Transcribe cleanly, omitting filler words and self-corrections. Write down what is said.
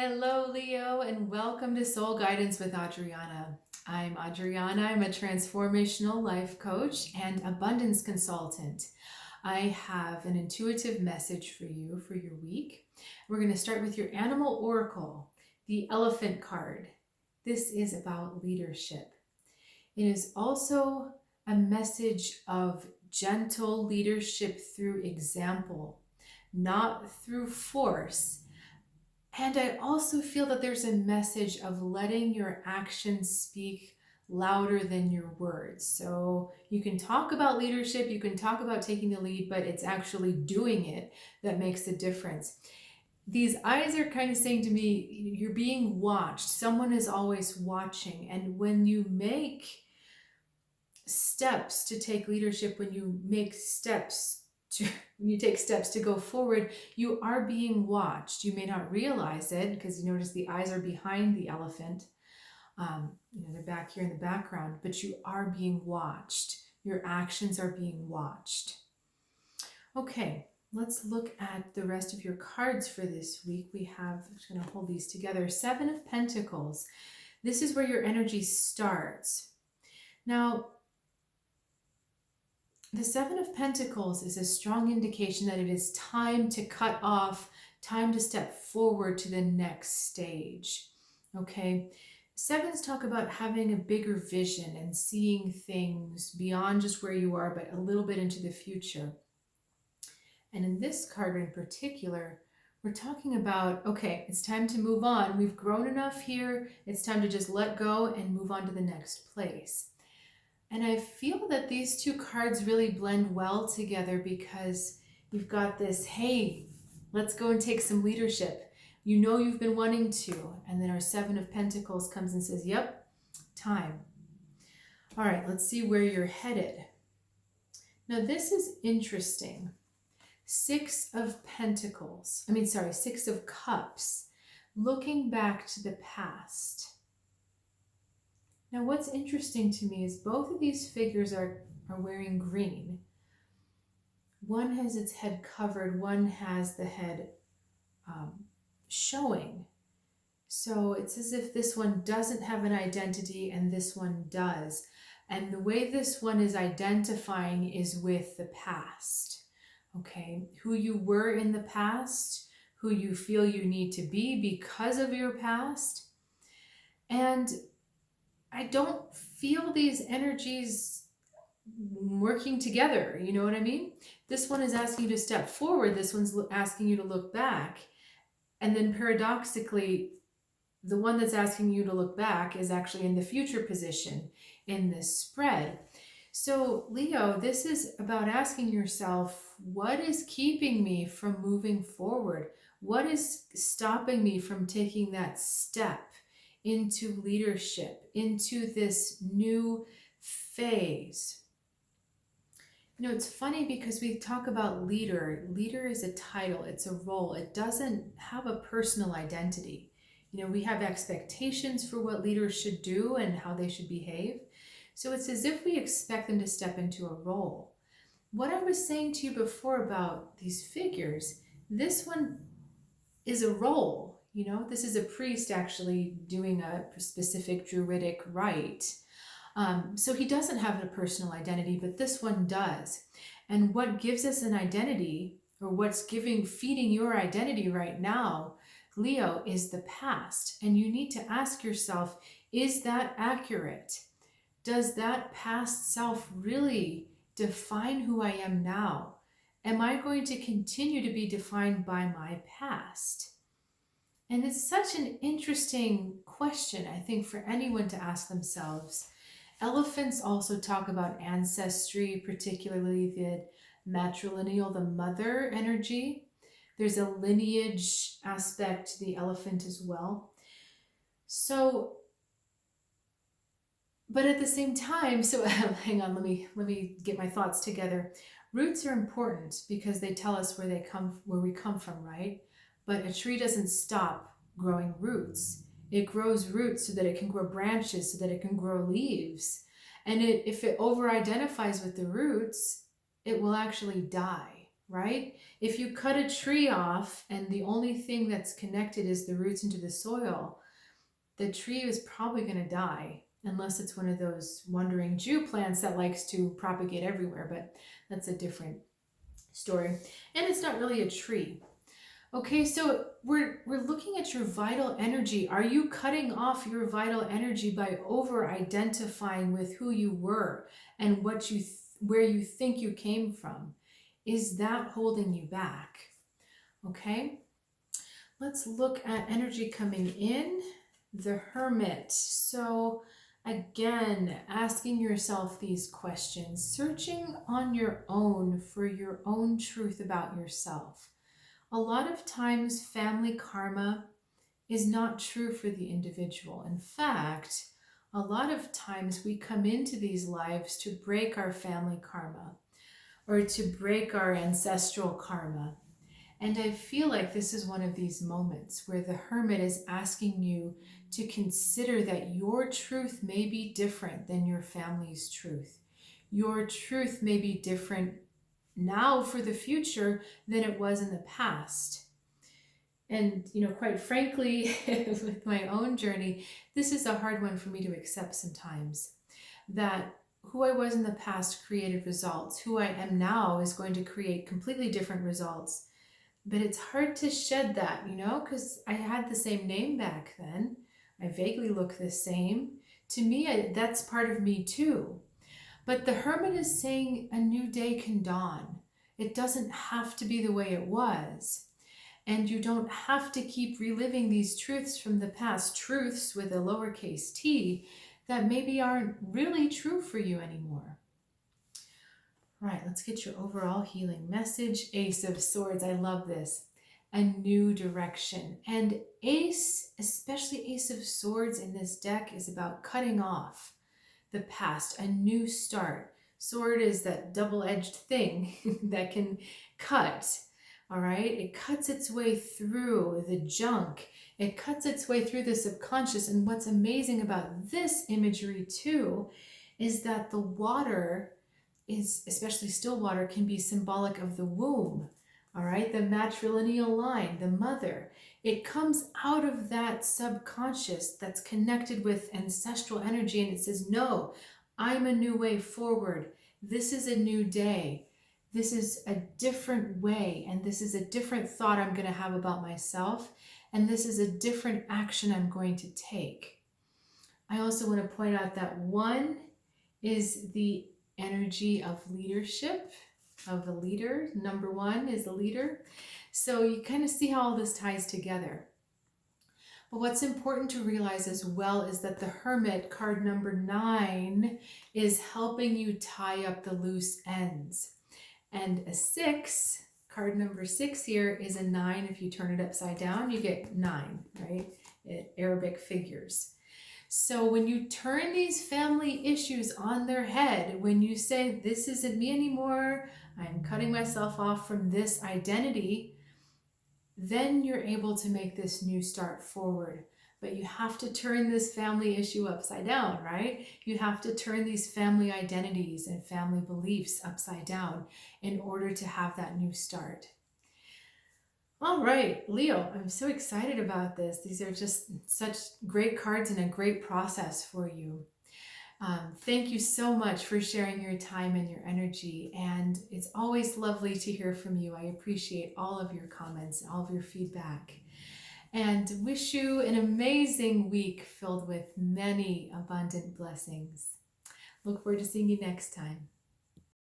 Hello, Leo, and welcome to Soul Guidance with Adriana. I'm Adriana. I'm a transformational life coach and abundance consultant. I have an intuitive message for you for your week. We're going to start with your animal oracle, the elephant card. This is about leadership. It is also a message of gentle leadership through example, not through force. And I also feel that there's a message of letting your actions speak louder than your words. So you can talk about leadership, you can talk about taking the lead, but it's actually doing it that makes the difference. These eyes are kind of saying to me, you're being watched. Someone is always watching. And when you make steps to take leadership, when you take steps to go forward, you are being watched. You may not realize it because you notice the eyes are behind the elephant. They're back here in the background, but you are being watched. Your actions are being watched. Okay, let's look at the rest of your cards for this week. I'm just going to hold these together. 7 of Pentacles. This is where your energy starts. Now, the 7 of Pentacles is a strong indication that it is time to cut off, time to step forward to the next stage. Okay? Sevens talk about having a bigger vision and seeing things beyond just where you are, but a little bit into the future. And in this card in particular, we're talking about, okay, it's time to move on. We've grown enough here. It's time to just let go and move on to the next place. And I feel that these two cards really blend well together because you've got this, hey, let's go and take some leadership. You know you've been wanting to. And then our 7 of Pentacles comes and says, yep, time. All right, let's see where you're headed. Now this is interesting. 6 of Cups, looking back to the past. Now what's interesting to me is both of these figures are wearing green. One has its head covered, one has the head showing. So it's as if this one doesn't have an identity and this one does. And the way this one is identifying is with the past. Okay, who you were in the past, who you feel you need to be because of your past. And I don't feel these energies working together. You know what I mean? This one is asking you to step forward. This one's asking you to look back. And then paradoxically, the one that's asking you to look back is actually in the future position in this spread. So Leo, this is about asking yourself, what is keeping me from moving forward? What is stopping me from taking that step into leadership, into this new phase? You know, it's funny because we talk about leader. Leader is a title, it's a role. It doesn't have a personal identity. You know, we have expectations for what leaders should do and how they should behave. So it's as if we expect them to step into a role. What I was saying to you before about these figures, this one is a role. You know, this is a priest actually doing a specific Druidic rite. So he doesn't have a personal identity, but this one does. And what gives us an identity, or what's feeding your identity right now, Leo, is the past. And you need to ask yourself, is that accurate? Does that past self really define who I am now? Am I going to continue to be defined by my past? And it's such an interesting question, I think, for anyone to ask themselves. Elephants also talk about ancestry, particularly the matrilineal, the mother energy. There's a lineage aspect to the elephant as well. So, but at the same time, so hang on, let me get my thoughts together. Roots are important because they tell us where we come from, right? But a tree doesn't stop growing roots. It grows roots so that it can grow branches, so that it can grow leaves. And if it over-identifies with the roots, it will actually die. right? If you cut a tree off and the only thing that's connected is the roots into the soil, the tree is probably going to die, unless it's one of those wandering Jew plants that likes to propagate everywhere, but that's a different story. And it's not really a tree. Okay, so we're looking at your vital energy. Are you cutting off your vital energy by over identifying with who you were and what you where you think you came from? Is that holding you back? Okay, let's look at energy coming in. The Hermit. So again, asking yourself these questions, searching on your own for your own truth about yourself. A lot of times family karma is not true for the individual. In fact, a lot of times we come into these lives to break our family karma or to break our ancestral karma. And I feel like this is one of these moments where the Hermit is asking you to consider that your truth may be different than your family's truth. Your truth may be different now for the future than it was in the past. And, quite frankly, with my own journey, this is a hard one for me to accept sometimes, that who I was in the past created results. Who I am now is going to create completely different results. But it's hard to shed that, because I had the same name back then. I vaguely look the same. To me, that's part of me too. But the Hermit is saying a new day can dawn. It doesn't have to be the way it was. And you don't have to keep reliving these truths from the past, truths with a lowercase t, that maybe aren't really true for you anymore. Right, let's get your overall healing message. Ace of Swords, I love this. A new direction. And Ace, especially Ace of Swords in this deck, is about cutting off the past, a new start. Sword is that double-edged thing that can cut, all right? It cuts its way through the junk. It cuts its way through the subconscious. And what's amazing about this imagery too is that the water is, especially still water, can be symbolic of the womb, all right? The matrilineal line, the mother. It comes out of that subconscious that's connected with ancestral energy, and it says, no, I'm a new way forward. This is a new day. This is a different way, and this is a different thought I'm going to have about myself, and this is a different action I'm going to take. I also want to point out that 1 is the energy of leadership, of a leader. Number 1 is a leader. So you kind of see how all this ties together. But what's important to realize as well is that the Hermit, card number 9, is helping you tie up the loose ends. And a 6, card number 6 here, is a 9. If you turn it upside down, you get 9, right? Arabic figures. So when you turn these family issues on their head, when you say, this isn't me anymore, I'm cutting myself off from this identity, then you're able to make this new start forward. But you have to turn this family issue upside down, right? You have to turn these family identities and family beliefs upside down in order to have that new start. All right, Leo, I'm so excited about this. These are just such great cards and a great process for you. Thank you so much for sharing your time and your energy. And it's always lovely to hear from you. I appreciate all of your comments, all of your feedback. And wish you an amazing week filled with many abundant blessings. Look forward to seeing you next time.